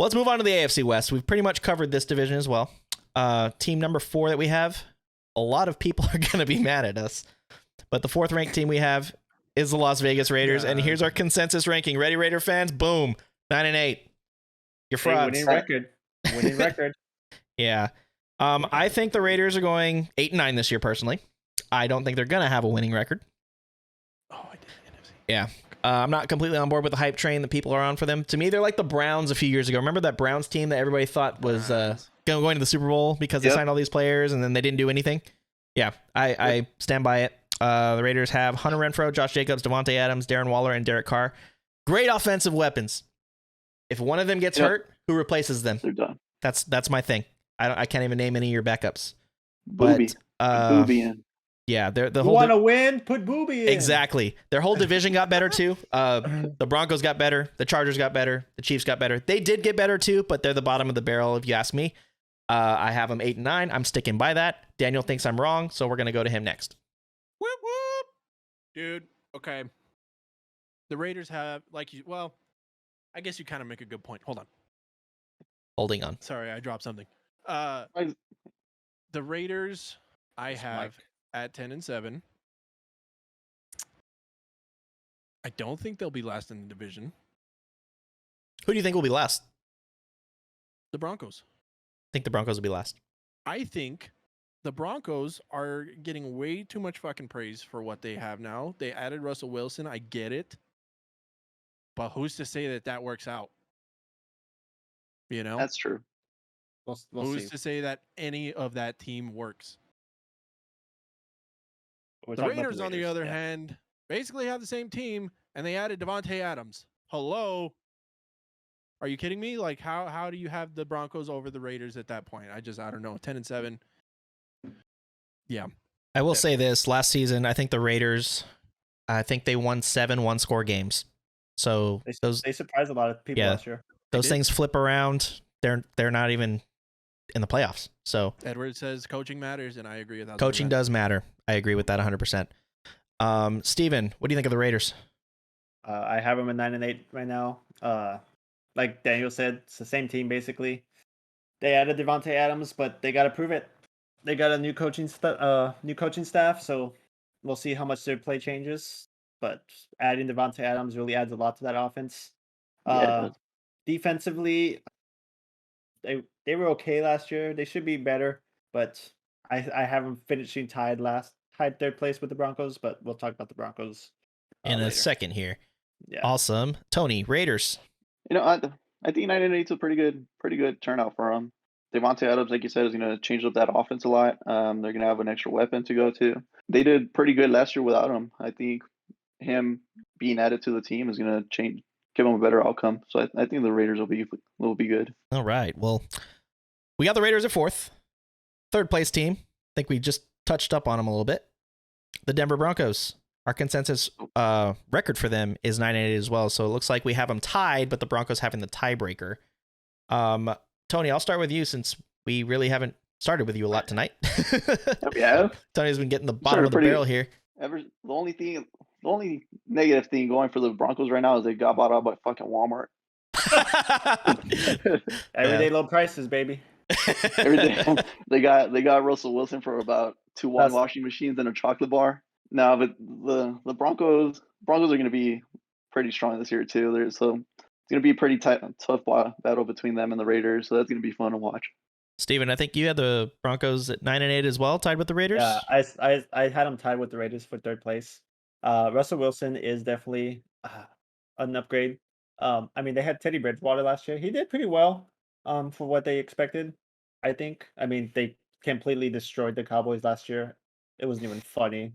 Well, let's move on to the AFC West. We've pretty much covered this division as well. Team number 4 that we have, a lot of people are going to be mad at us. But the 4th ranked team we have is the Las Vegas Raiders. And here's our consensus ranking. Ready, Raider fans? Boom. 9-8. You're frauds. Winning record. Yeah. I think the Raiders are going 8-9 this year, personally. I don't think they're going to have a winning record. Oh, I did NFC. Yeah. I'm not completely on board with the hype train that people are on for them. To me, they're like the Browns a few years ago. Remember that Browns team that everybody thought was going to the Super Bowl because they signed all these players and then they didn't do anything? Yeah, I stand by it. The Raiders have Hunter Renfrow, Josh Jacobs, Devontae Adams, Darren Waller, and Derek Carr. Great offensive weapons. If one of them gets hurt, who replaces them? They're done. That's my thing. I can't even name any of your backups. Booby. Booby in. Yeah, the you whole want to win? Put Booby in. Exactly. Their whole division got better too. The Broncos got better. The Chargers got better. The Chiefs got better. They did get better too, but they're the bottom of the barrel if you ask me. I have them 8-9. I'm sticking by that. Daniel thinks I'm wrong, so we're gonna go to him next. Whoop whoop, dude. Okay. The Raiders have I guess you kind of make a good point. Hold on. Holding on. Sorry, I dropped something. The Raiders, I have at 10-7. I don't think they'll be last in the division. Who do you think will be last? The Broncos. I think the Broncos will be last. I think the Broncos are getting way too much fucking praise for what they have now. They added Russell Wilson. I get it. But who's to say that works out? You know? That's true. We'll who's see. to say that any of that team works? The Raiders, on the other hand, basically have the same team, and they added Devontae Adams. Hello? Are you kidding me? Like, how do you have the Broncos over the Raiders at that point? I don't know. 10-7. Yeah. I will say this. Last season, I think the Raiders, they won 7 one-score games. So they surprised a lot of people last year. Those things flip around. They're not even in the playoffs. So Edward says coaching matters, and I agree with that. Coaching does matter. I agree with that 100%. Steven, what do you think of the Raiders? I have them at 9-8 right now. Like Daniel said, it's the same team basically. They added Devontae Adams, but they got to prove it. They got a new coaching staff, so we'll see how much their play changes. But adding Devontae Adams really adds a lot to that offense. Defensively, they were okay last year. They should be better, but I have them finishing tied third place with the Broncos. But we'll talk about the Broncos in a later. second here. Yeah. Awesome, Tony. Raiders. I think 9-8 is a pretty good turnout for them. Devontae Adams, like you said, is going to change up that offense a lot. They're going to have an extra weapon to go to. They did pretty good last year without him. I think him being added to the team is going to give them a better outcome. So I think the Raiders will be good. All right. Well, we got the Raiders at 4th. Third place team. I think we just touched up on them a little bit. The Denver Broncos. Our consensus record for them is 9-8 as well. So it looks like we have them tied, but the Broncos having the tiebreaker. Tony, I'll start with you since we really haven't started with you a lot tonight. Yeah. Tony's been getting the bottom of the barrel here. The only negative thing going for the Broncos right now is they got bought out by fucking Walmart. Everyday low prices, baby. Every day. They got Russell Wilson for about 2 washing machines and a chocolate bar. No, but the Broncos are going to be pretty strong this year too. It's going to be a pretty tough battle between them and the Raiders. So that's going to be fun to watch. Steven, I think you had the Broncos at 9-8 as well, tied with the Raiders. Yeah, I had them tied with the Raiders for third place. Russell Wilson is definitely an upgrade. I mean, they had Teddy Bridgewater last year. He did pretty well for what they expected, I think. I mean, they completely destroyed the Cowboys last year. It wasn't even funny.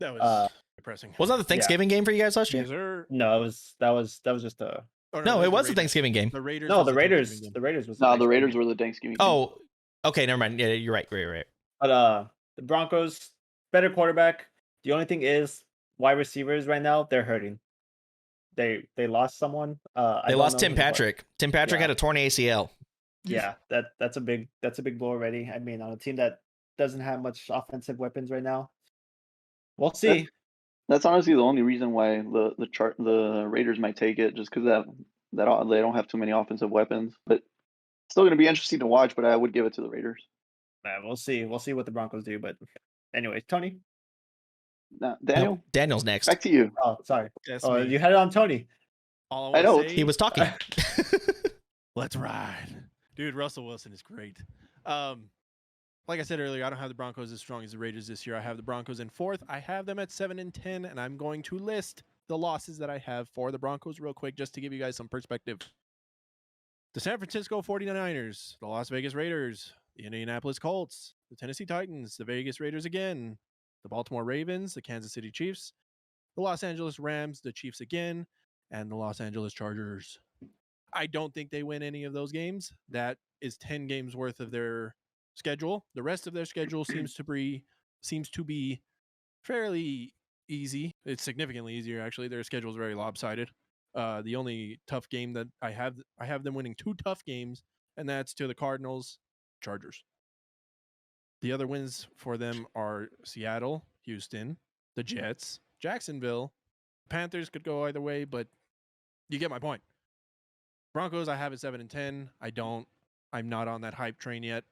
That was depressing. Was that the Thanksgiving game for you guys last year? Yes, sir. No, that was just a. No, it was the Thanksgiving game. The Raiders. No, the Raiders. The Raiders was. No, the Raiders were the Thanksgiving game. Oh, okay, never mind. Yeah, you're right. Right. But the Broncos, better quarterback. The only thing is, wide receivers right now they're hurting. They lost someone. They lost Tim Patrick. Tim Patrick had a torn ACL. Yeah, that's a big blow already. I mean, on a team that doesn't have much offensive weapons right now. We'll see. That's honestly the only reason why the Raiders might take it, just because they don't have too many offensive weapons, but still going to be interesting to watch. But I would give it to the Raiders. We'll see. We'll see what the Broncos do. But anyways, Tony. Now, Daniel, Nope, Daniel's next. back to you. Oh, sorry. That's Oh, me. you had it on Tony. All I know. say, He was talking. let's ride. Dude, Russell Wilson is great. Like I said earlier, I don't have the Broncos as strong as the Raiders this year. I have the Broncos in 4th. I have them at 7-10, and I'm going to list the losses that I have for the Broncos real quick just to give you guys some perspective. The San Francisco 49ers, the Las Vegas Raiders, the Indianapolis Colts, the Tennessee Titans, the Vegas Raiders again, the Baltimore Ravens, the Kansas City Chiefs, the Los Angeles Rams, the Chiefs again, and the Los Angeles Chargers. I don't think they win any of those games. That is 10 games worth of their schedule. The rest of their schedule seems to be fairly easy. It's significantly easier, actually. Their schedule is very lopsided. The only tough game that I have them winning 2 tough games, and that's to the Cardinals, Chargers. The other wins for them are Seattle, Houston, the Jets, Jacksonville. Panthers could go either way, but you get my point. Broncos, I have at 7-10. I'm not on that hype train yet.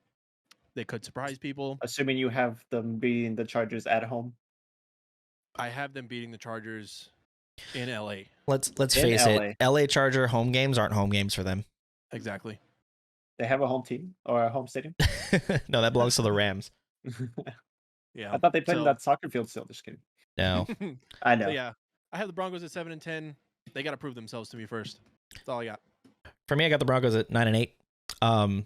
They could surprise people. Assuming you have them beating the Chargers at home. I have them beating the Chargers in LA. Let's In face LA. it. LA Charger home games aren't home games for them. Exactly. They have a home team or a home stadium. No, that belongs to the Rams. Yeah. I thought they played in So- that soccer field still. Just kidding. No. I know. So yeah, I have the Broncos at 7-10. They got to prove themselves to me first. That's all I got. For me, I got the Broncos at 9-8.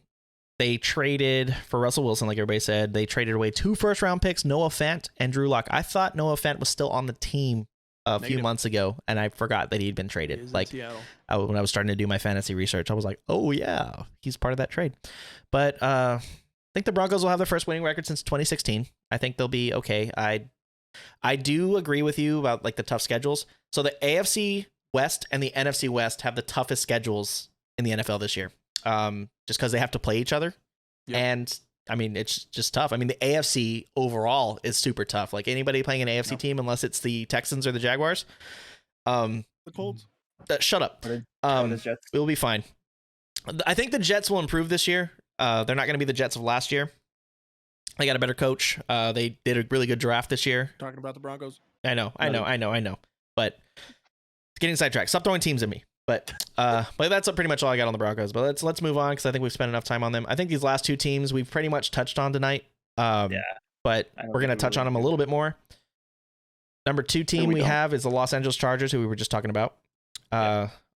They traded for Russell Wilson, like everybody said. They traded away 2 first-round picks, Noah Fant and Drew Lock. I thought Noah Fant was still on the team a few Negative. months ago, and I forgot that he'd been He traded. is in Like Seattle. when I was starting to do my fantasy research, I was like, oh yeah, he's part of that trade. But I think the Broncos will have their first winning record since 2016. I think they'll be okay. I do agree with you about like the tough schedules. So the AFC West and the NFC West have the toughest schedules in the NFL this year. Just because they have to play each other. Yep. And I mean, it's just tough. I mean, the AFC overall is super tough. Like anybody playing an AFC team, unless it's the Texans or the Jaguars, The Colts. shut up. The Jets. We'll be fine. I think the Jets will improve this year. They're not going to be the Jets of last year. They got a better coach. They did a really good draft this year. Talking about the Broncos. I know. But getting sidetracked. Stop throwing teams at me. But that's pretty much all I got on the Broncos. But let's move on because I think we've spent enough time on them. I think these last 2 teams we've pretty much touched on tonight. Yeah. But I don't we're gonna think we touch on really them a do. little bit more. Number 2 team we we don't. have is the Los Angeles Chargers, who we were just talking about.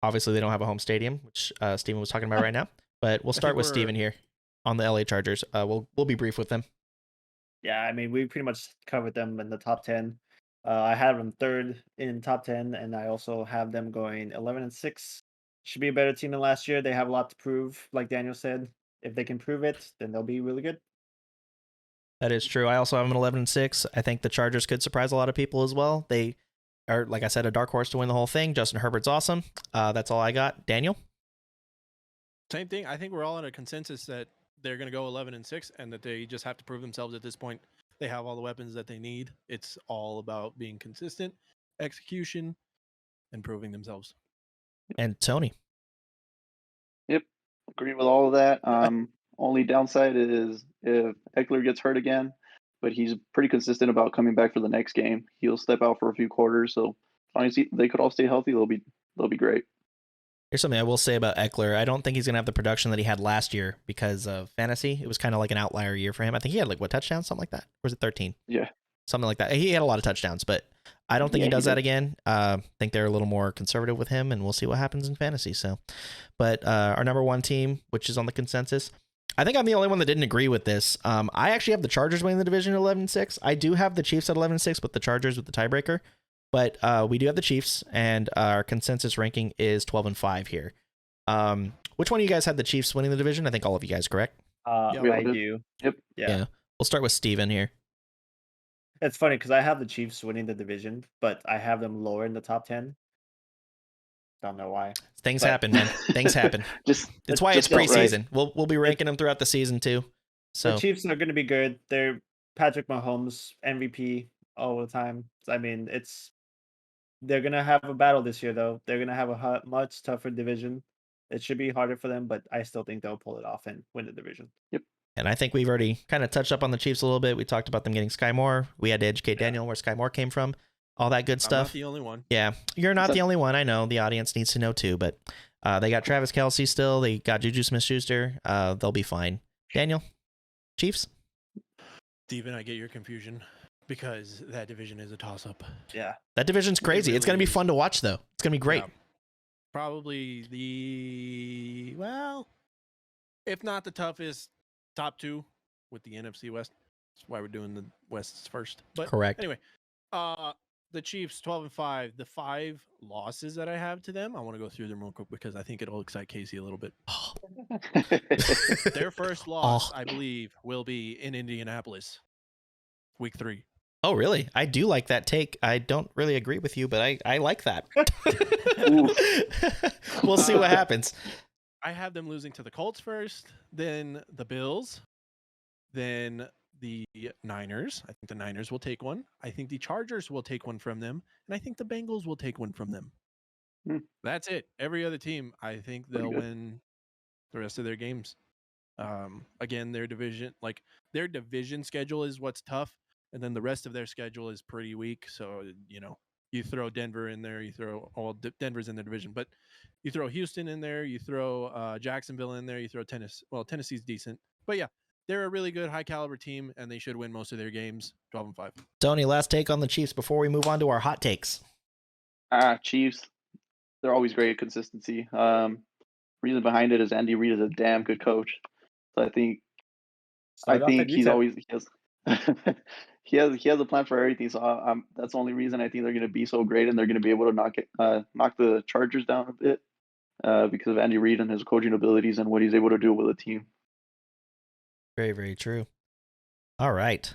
Obviously they don't have a home stadium, which Steven was talking about right now. But we'll start with we're- Steven here on the LA Chargers. We'll be brief with them. Yeah, I mean, we pretty much covered them in the top 10. I have them 3rd in top 10, and I also have them going 11-6. Should be a better team than last year. They have a lot to prove, like Daniel said. If they can prove it, then they'll be really good. That is true. I also have them 11-6. I think the Chargers could surprise a lot of people as well. They are, like I said, a dark horse to win the whole thing. Justin Herbert's awesome. That's all I got. Daniel? Same thing. I think we're all in a consensus that they're going to go 11-6 and that they just have to prove themselves at this point. They have all the weapons that they need. It's all about being consistent, execution, and proving themselves. And Tony? Agree with all of that. Only downside is if Eckler gets hurt again, but he's pretty consistent about coming back for the next game. He'll step out for a few quarters, so as long as they could all stay healthy, they'll be great. Here's something I will say about Eckler. I don't think he's going to have the production that he had last year because of fantasy. It was kind of like an outlier year for him. I think he had touchdowns, something like that. Or was it 13? Yeah. Something like that. He had a lot of touchdowns, but I don't think he Yeah, does he that did. again. I think they're a little more conservative with him, and we'll see what happens in fantasy. So, but our number 1 team, which is on the consensus, I think I'm the only one that didn't agree with this. I actually have the Chargers winning the division at 11-6. I do have the Chiefs at 11-6, but the Chargers with the tiebreaker. But we do have the Chiefs, and our consensus ranking is 12-5 here. Which one of you guys had the Chiefs winning the division? I think all of you guys, correct? Yeah, I we do. Yep. Yeah. We'll start with Steven here. It's funny because I have the Chiefs winning the division, but I have them lower in the top 10. Don't know why. Things But- happen, man. Things happen. Just That's why it's just outright. preseason. We'll be ranking them throughout the season too. So The Chiefs are going to be good. They're Patrick Mahomes MVP all the time. I mean, it's They're gonna have a battle this year, though. They're gonna have a much tougher division. It should be harder for them, but I still think they'll pull it off and win the division. And I think we've already kind of touched up on the Chiefs a little bit. We talked about them getting Sky Moore. We had to educate Daniel where Sky Moore came from. All that good I'm stuff. not the only one. Yeah, you're not the only one. I know the audience needs to know too, but they got Travis Kelce still. They got Juju Smith-Schuster. They'll be fine. Daniel, Chiefs? Steven, I get your confusion because that division is a toss-up. Yeah. That division's crazy. It's going to be fun to watch, though. It's going to be great. Yeah. Probably if not the toughest, top two with the NFC West. That's why we're doing the Wests first. But Correct. anyway, the Chiefs 12-5. The 5 losses that I have to them, I want to go through them real quick because I think it'll excite Casey a little bit. Their first loss, I believe, will be in Indianapolis, week 3. Oh, really? I do like that take. I don't really agree with you, but I like that. We'll see what happens. I have them losing to the Colts first, then the Bills, then the Niners. I think the Niners will take one. I think the Chargers will take one from them, and I think the Bengals will take one from them. That's it. Every other team, I think they'll win the rest of their games. Again, their division schedule is what's tough, and then the rest of their schedule is pretty weak. So, you throw Denver in there, Denver's in the division, but you throw Houston in there, you throw Jacksonville in there, you throw Tennessee. Well, Tennessee's decent, but yeah, they're a really good high caliber team, and they should win most of their games. 12-5. Tony, last take on the Chiefs before we move on to our hot takes. Chiefs, they're always great at consistency. Reason behind it is Andy Reid is a damn good coach. So I think he has a plan for everything. So that's the only reason I think they're going to be so great, and they're going to be able to knock the Chargers down a bit because of Andy Reid and his coaching abilities and what he's able to do with a team. Very, very true. All right.